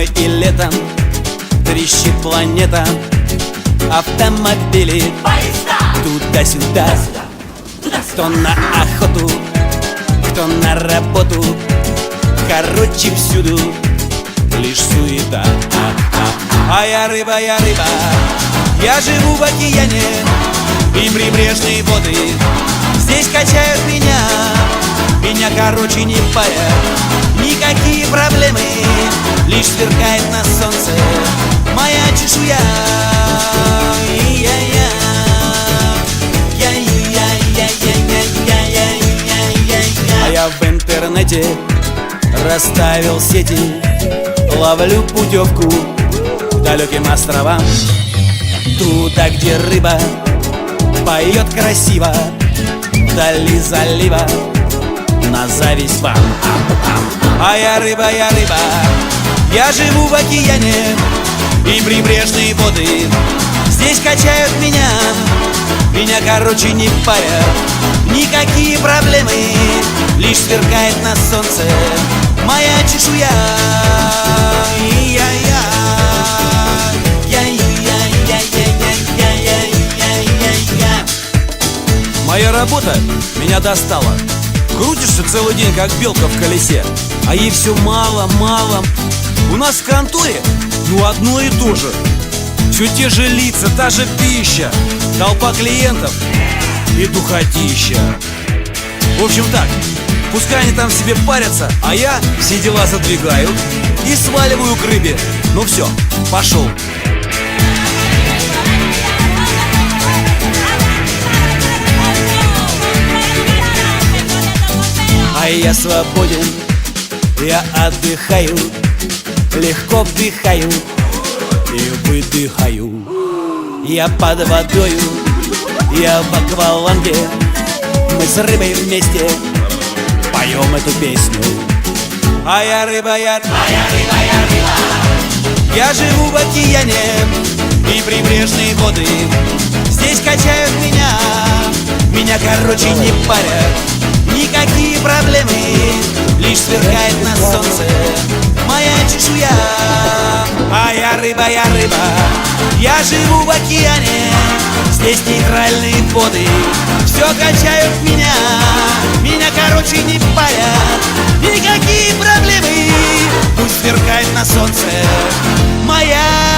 Зимой и летом трещит планета. Автомобили туда-сюда, кто на охоту, кто на работу. Короче, всюду лишь суета. А я рыба, я живу в океане, и прибрежные воды здесь качают меня. Меня, короче, не парят никакие проблемы, лишь сверкает на солнце моя чешуя. А я в интернете расставил сети, ловлю путевку к далеким островам, туда, где рыба поет красиво, вдали залива, на зависть вам. А я рыба, я живу в океане, и прибрежные воды здесь качают меня. Меня, короче, не парят никакие проблемы, лишь сверкает на солнце моя чешуя. Моя работа меня достала. Крутишься целый день, как белка в колесе, а ей все мало. У нас в конторе, одно и то же. Все те же лица, та же пища, толпа клиентов и духотища. В общем так, пускай они там себе парятся, а я все дела задвигаю и сваливаю к рыбе. Ну все, пошел. А я свободен, я отдыхаю, легко вдыхаю и выдыхаю. Я под водою, я в акваланге, мы с рыбой вместе поем эту песню. А я рыба, я живу в океане, и прибрежные воды здесь качают меня. Меня, короче, не парят никакие проблемы, лишь сверкает на солнце моя чешуя. А я рыба, я живу в океане, здесь нейтральные воды все качают меня. Меня, короче, не парят никакие проблемы, пусть сверкает на солнце моя